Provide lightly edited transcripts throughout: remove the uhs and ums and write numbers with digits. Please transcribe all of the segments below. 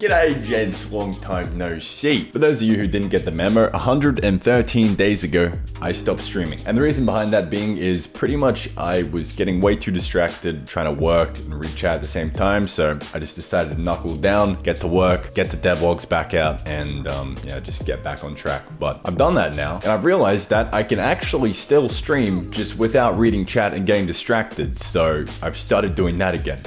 G'day gents, long time no see. For those of you who didn't get the memo, 113 days ago, I stopped streaming. And the reason behind that being is pretty much I was getting way too distracted trying to work and read chat at the same time. So I just decided to knuckle down, get to work, get the devlogs back out and just get back on track. But I've done that now and I've realized that I can actually still stream just without reading chat and getting distracted. So I've started doing that again.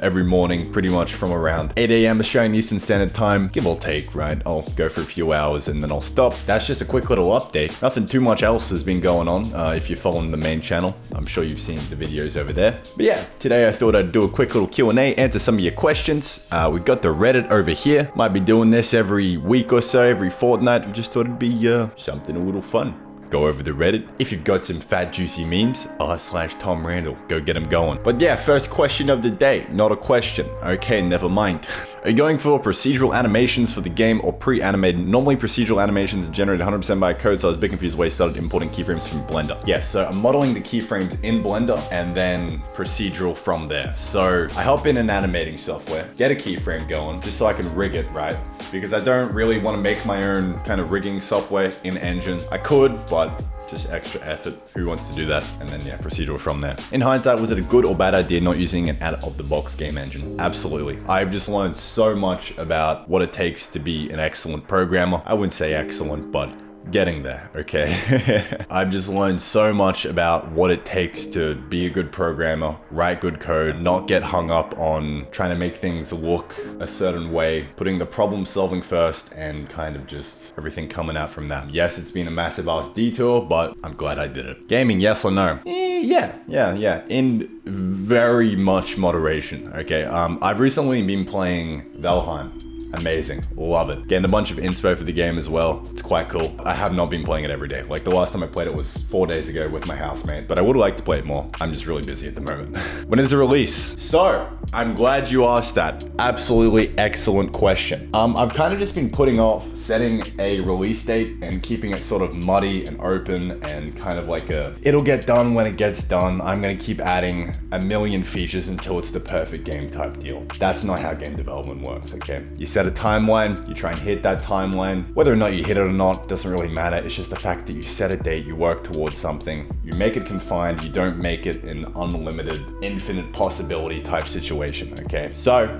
Every morning, pretty much from around 8 a.m. Australian Eastern Standard Time, give or take, right? I'll go for a few hours and then I'll stop. That's just a quick little update. Nothing too much else has been going on. If you're following the main channel, I'm sure you've seen the videos over there. But yeah, today I thought I'd do a quick little Q&A, answer some of your questions. We got the Reddit over here. Might be doing this every week or so, every fortnight. We just thought it'd be something a little fun. Go over the Reddit. If you've got some fat juicy memes, r/Tom Randall, go get them going. But yeah, first question of the day, not a question. Okay, never mind. Are you going for procedural animations for the game or pre-animated? Normally procedural animations are generated 100% by code, so I was a bit confused why I started importing keyframes from Blender. Yeah, so I'm modeling the keyframes in Blender and then procedural from there. So I hop in an animating software, get a keyframe going, just so I can rig it, right? Because I don't really want to make my own kind of rigging software in Engine. I could, but just extra effort. Who wants to do that? And then yeah, procedural from there. In hindsight, was it a good or bad idea not using an out-of-the-box game engine? Absolutely. I've just learned so much about what it takes to be an excellent programmer. I wouldn't say excellent, but getting there, okay? I've just learned so much about what it takes to be a good programmer, write good code, not get hung up on trying to make things look a certain way, putting the problem solving first and kind of just everything coming out from that. Yes, it's been a massive ass detour, but I'm glad I did it. Gaming, yes or no? Yeah. In very much moderation, okay? I've recently been playing Valheim. Amazing, love it. Getting a bunch of inspo for the game as well. It's quite cool. I have not been playing it every day. Like the last time I played it was 4 days ago with my housemate, but I would like to play it more. I'm just really busy at the moment. When is the release? So, I'm glad you asked that. Absolutely excellent question. I've kind of just been putting off setting a release date and keeping it sort of muddy and open and kind of like it'll get done when it gets done. I'm gonna keep adding a million features until it's the perfect game type deal. That's not how game development works, okay? You set a timeline, you try and hit that timeline. Whether or not you hit it or not doesn't really matter. It's just the fact that you set a date, you work towards something, you make it confined, you don't make it an unlimited, infinite possibility type situation, okay? So,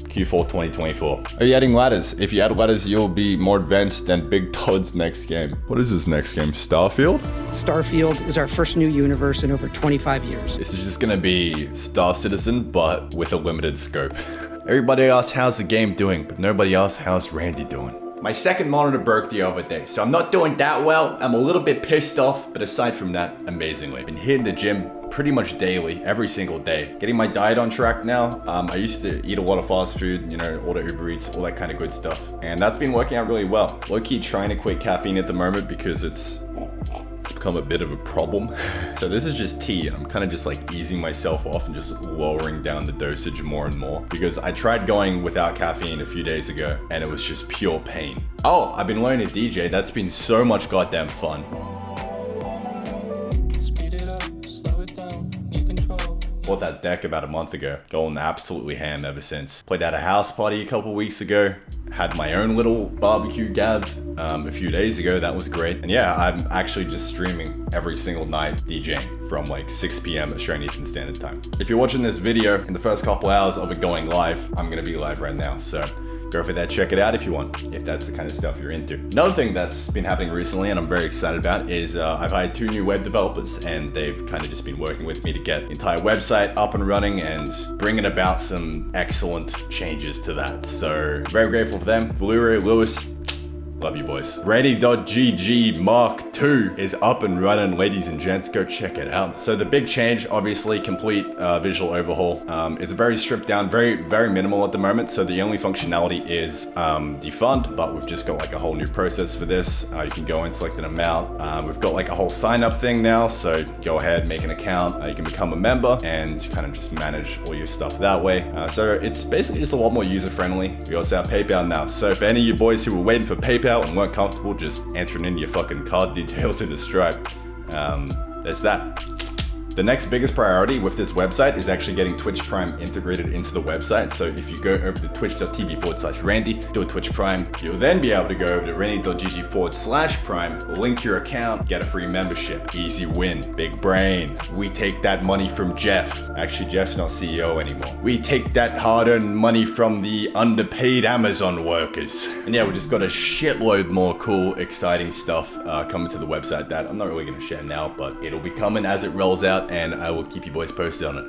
Q4 2024. Are you adding ladders? If you add ladders, you'll be more advanced than Big Todd's next game. What is his next game? Starfield? Starfield is our first new universe in over 25 years. This is just gonna be Star Citizen, but with a limited scope. Everybody asks how's the game doing, but nobody asks how's Randy doing. My second monitor broke the other day, so I'm not doing that well. I'm a little bit pissed off, but aside from that, amazingly. Been hitting the gym pretty much daily, every single day. Getting my diet on track now. I used to eat a lot of fast food, order Uber Eats, all that kind of good stuff. And that's been working out really well. Low-key trying to quit caffeine at the moment because it's become a bit of a problem. So this is just tea and I'm kind of just like easing myself off and just lowering down the dosage more and more because I tried going without caffeine a few days ago and it was just pure pain. Oh, I've been learning to DJ. That's been so much goddamn fun. Bought that deck about a month ago. Going absolutely ham ever since. Played at a house party a couple weeks ago. Had my own little barbecue gav a few days ago. That was great. And yeah, I'm actually just streaming every single night DJing from like 6 p.m. Australian Eastern Standard Time. If you're watching this video in the first couple hours of it going live, I'm gonna be live right now. So go for that, check it out if you want, if that's the kind of stuff you're into. Another thing that's been happening recently and I'm very excited about is I've hired 2 new web developers and they've kind of just been working with me to get the entire website up and running and bringing about some excellent changes to that. So very grateful for them. Blu-ray Lewis, love you boys. Ready.gg Mark II is up and running, ladies and gents, go check it out. So the big change, obviously complete visual overhaul. It's very stripped down, very minimal at the moment. So the only functionality is defund, but we've just got like a whole new process for this. You can go and select an amount. We've got like a whole sign up thing now. So go ahead, make an account. You can become a member and kind of just manage all your stuff that way. So it's basically just a lot more user friendly. We also have PayPal now. So for any of you boys who were waiting for PayPal and weren't comfortable just entering in your fucking card details in the Stripe, there's that. The next biggest priority with this website is actually getting Twitch Prime integrated into the website. So if you go over to twitch.tv/Randy, do a Twitch Prime, you'll then be able to go over to randy.gg/Prime, link your account, get a free membership. Easy win, big brain. We take that money from Jeff. Actually, Jeff's not CEO anymore. We take that hard-earned money from the underpaid Amazon workers. And yeah, we just got a shitload more cool, exciting stuff coming to the website that I'm not really gonna share now, but it'll be coming as it rolls out, and I will keep you boys posted on it.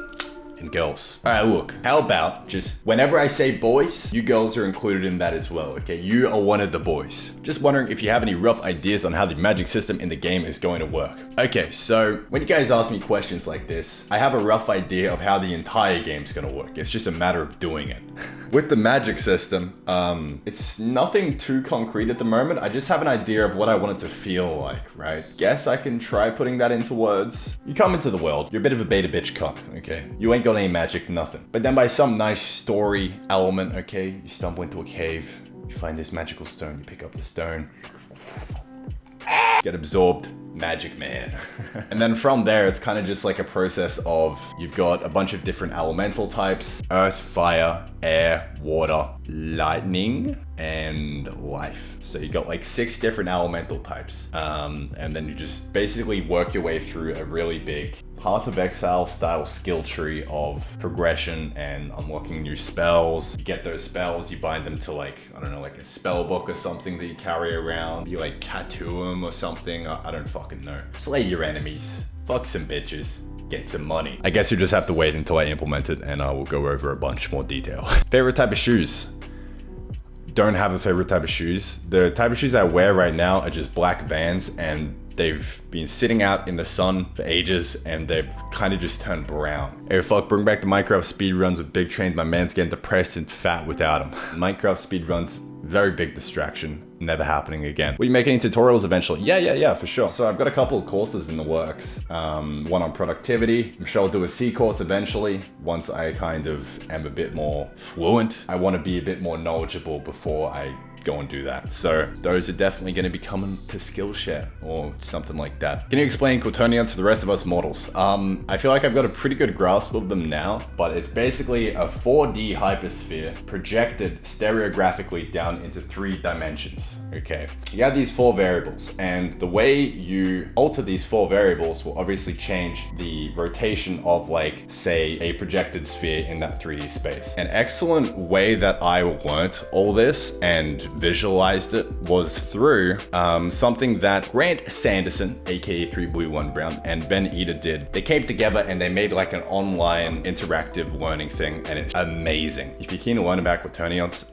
And girls. Alright, look, how about just whenever I say boys, you girls are included in that as well, okay? You are one of the boys. Just wondering if you have any rough ideas on how the magic system in the game is going to work. Okay, so when you guys ask me questions like this, I have a rough idea of how the entire game's gonna work. It's just a matter of doing it. With the magic system, it's nothing too concrete at the moment. I just have an idea of what I want it to feel like, right? Guess I can try putting that into words. You come into the world, you're a bit of a beta bitch cuck, okay? You ain't got any magic, nothing. But then by some nice story element, okay, you stumble into a cave, you find this magical stone, you pick up the stone, get absorbed, magic man. And then from there, it's kind of just like a process of, you've got a bunch of different elemental types: earth, fire, air, water, lightning, and life. So you got like 6 different elemental types. And then you just basically work your way through a really big Path of Exile style skill tree of progression and unlocking new spells. You get those spells, you bind them to like, I don't know, like a spell book or something that you carry around. You like tattoo them or something. I don't fucking know. Slay your enemies. Fuck some bitches. Get some money. I guess you just have to wait until I implement it, and I will go over a bunch more detail. Favorite type of shoes? Don't have a favorite type of shoes. The type of shoes I wear right now are just black Vans, and they've been sitting out in the sun for ages, and they've kind of just turned brown. Hey, fuck, bring back the Minecraft speedruns with big trains. My man's getting depressed and fat without them. Minecraft speedruns, very big distraction. Never happening again. Will you make any tutorials eventually? Yeah, for sure. So I've got a couple of courses in the works. One on productivity. I'm sure I'll do a C course eventually, once I kind of am a bit more fluent. I want to be a bit more knowledgeable before I go and do that. So those are definitely going to be coming to Skillshare or something like that. Can you explain quaternions to the rest of us mortals? I feel like I've got a pretty good grasp of them now, but it's basically a 4D hypersphere projected stereographically down into 3 dimensions. Okay, you have these 4 variables, and the way you alter these 4 variables will obviously change the rotation of, like, say, a projected sphere in that 3D space. An excellent way that I learnt all this and visualized it was through something that Grant Sanderson, aka 3 Blue 1 Brown, and Ben Eder did. They came together and they made like an online interactive learning thing, and it's amazing. If you're keen to learn about quaternions,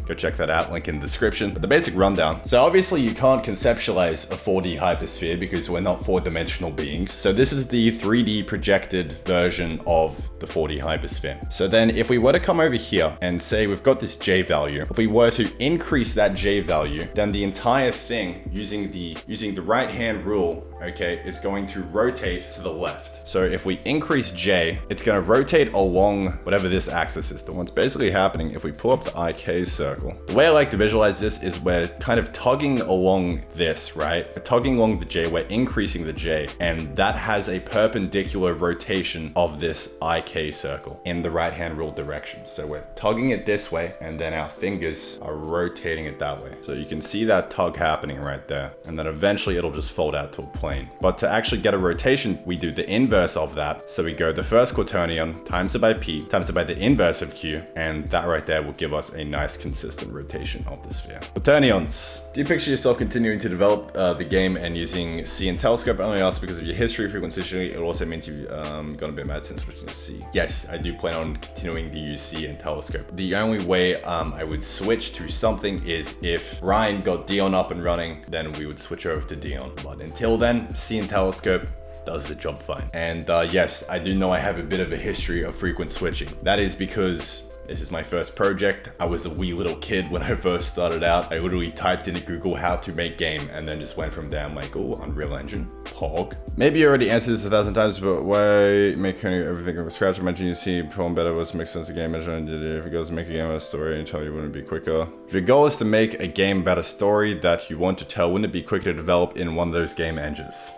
go check that out, link in the description. But the basic rundown. So obviously you can't conceptualize a 4D hypersphere because we're not 4-dimensional beings. So this is the 3D projected version of the 4D hypersphere. So then if we were to come over here and say we've got this J value, if we were to increase that J value, then the entire thing using the right hand rule, okay, is going to rotate to the left. So if we increase J, it's going to rotate along whatever this axis is. What's basically happening, if we pull up the IK circle, the way I like to visualize this is we're kind of tugging along this, right? We're tugging along the J, we're increasing the J, and that has a perpendicular rotation of this IK circle in the right hand rule direction. So we're tugging it this way, and then our fingers are rotating it that way. So you can see that tug happening right there. And then eventually it'll just fold out to a plane. But to actually get a rotation, we do the inverse of that. So we go the first quaternion, times it by P, times it by the inverse of Q, and that right there will give us a nice consistent rotation of the sphere. Quaternions. Do you picture yourself continuing to develop the game and using C and telescope? I only ask because of your history, frequency. It also means you've gone a bit mad since switching to C. Yes, I do plan on continuing to use C and telescope. The only way I would switch to something is if Ryan got Dion up and running, then we would switch over to Dion. But until then, C and telescope does the job fine. And yes, I do know I have a bit of a history of frequent switching. That is because this is my first project. I was a wee little kid when I first started out. I literally typed into Google how to make game and then just went from there. I'm like, oh, Unreal Engine, Pog. Maybe you already answered this 1,000 times, but why make everything from scratch? Imagine you see perform better was make sense of game engine. If it goes to make a game about a story and tell you wouldn't it be quicker? If your goal is to make a game about a story that you want to tell, wouldn't it be quicker to develop in one of those game engines?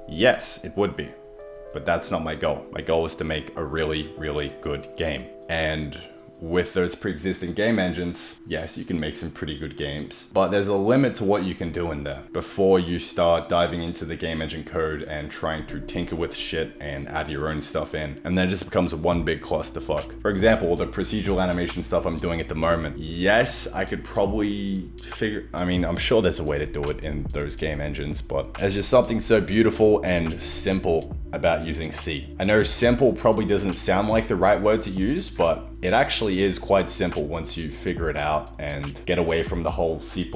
Yes, it would be. but that's not my goal. My goal is to make a really, really good game. And with those pre-existing game engines, yes, you can make some pretty good games, but there's a limit to what you can do in there before you start diving into the game engine code and trying to tinker with shit and add your own stuff in. And then it just becomes one big clusterfuck. For example, the procedural animation stuff I'm doing at the moment, yes, I could probably I'm sure there's a way to do it in those game engines, but there's just something so beautiful and simple about using C. I know simple probably doesn't sound like the right word to use, but it actually is quite simple once you figure it out and get away from the whole C++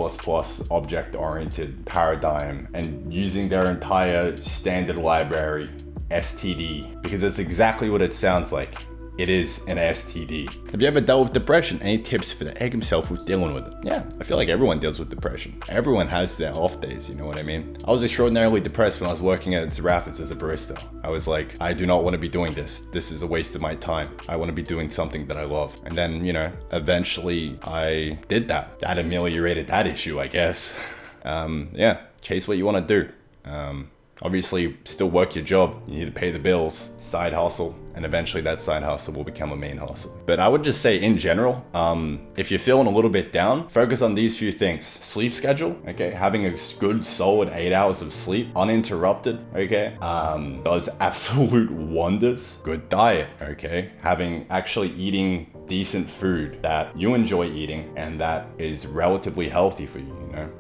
object-oriented paradigm and using their entire standard library, STD, because that's exactly what it sounds like. It is an STD. Have you ever dealt with depression? Any tips for the egg himself with dealing with it? Yeah, I feel like everyone deals with depression. Everyone has their off days, you know what I mean? I was extraordinarily depressed when I was working at Zarafis as a barista. I was like, I do not want to be doing this. This is a waste of my time. I want to be doing something that I love. And then, eventually I did that. That ameliorated that issue, I guess. Yeah, chase what you want to do. Obviously, still work your job. You need to pay the bills, side hustle, and eventually that side hustle will become a main hustle. But I would just say in general, if you're feeling a little bit down, focus on these few things. Sleep schedule, okay? Having a good solid 8 hours of sleep, uninterrupted, okay? Does absolute wonders. Good diet, okay? Actually eating decent food that you enjoy eating and that is relatively healthy for you,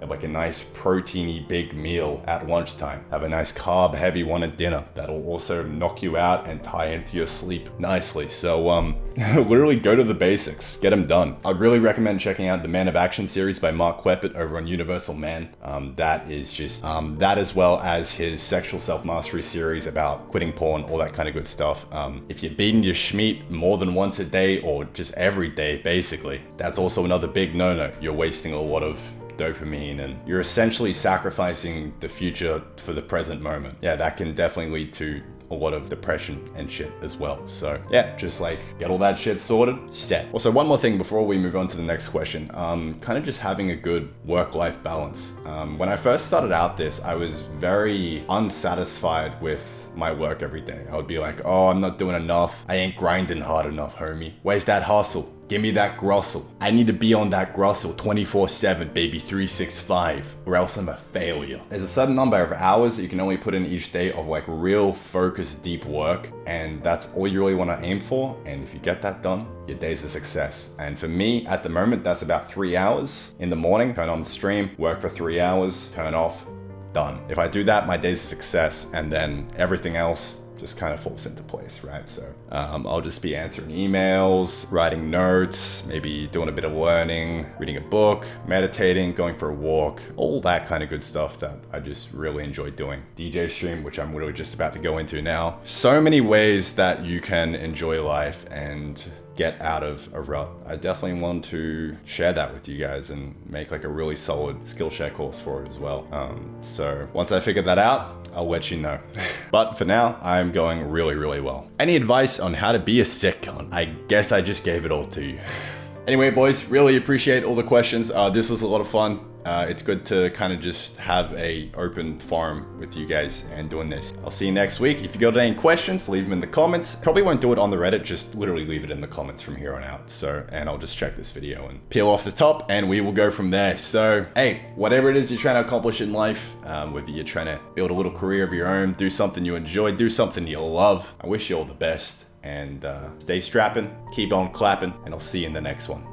like a nice proteiny big meal at lunchtime. Have a nice carb heavy one at dinner. That'll also knock you out and tie into your sleep nicely. So literally go to the basics, get them done. I'd really recommend checking out the Man of Action series by Mark Kweppert over on Universal Man. That is just that, as well as his sexual self-mastery series about quitting porn, all that kind of good stuff. If you're beating your schmeat more than once a day or just every day, basically, that's also another big no-no. You're wasting a lot of dopamine and you're essentially sacrificing the future for the present moment. Yeah, that can definitely lead to a lot of depression and shit as well. So yeah, just like get all that shit sorted, set. Also, one more thing before we move on to the next question, kind of just having a good work-life balance. When I first started out this, I was very unsatisfied with my work every day. I would be like, oh, I'm not doing enough. I ain't grinding hard enough, homie. Where's that hustle? Give me that grussel. I need to be on that grussel 24/7, baby, 365, or else I'm a failure. There's a certain number of hours that you can only put in each day of like real focused deep work, and that's all you really want to aim for. And if you get that done, your day's a success. And for me, at the moment, that's about 3 hours in the morning. Turn on the stream, work for 3 hours, turn off, done. If I do that, my day's a success, and then everything else just kind of falls into place, right? So I'll just be answering emails, writing notes, maybe doing a bit of learning, reading a book, meditating, going for a walk, all that kind of good stuff that I just really enjoy doing. DJ stream, which I'm literally just about to go into now. So many ways that you can enjoy life and get out of a rut. I definitely want to share that with you guys and make like a really solid Skillshare course for it as well. So once I figure that out, I'll let you know. But for now, I'm going really, really well. Any advice on how to be a sick cunt? I guess I just gave it all to you. Anyway, boys, really appreciate all the questions. This was a lot of fun. It's good to kind of just have a open forum with you guys and doing this. I'll see you next week. If you got any questions, leave them in the comments. Probably won't do it on the Reddit, just literally leave it in the comments from here on out. So, and I'll just check this video and peel off the top and we will go from there. So, hey, whatever it is you're trying to accomplish in life, whether you're trying to build a little career of your own, do something you enjoy, do something you love, I wish you all the best. And stay strapping, keep on clapping, and I'll see you in the next one.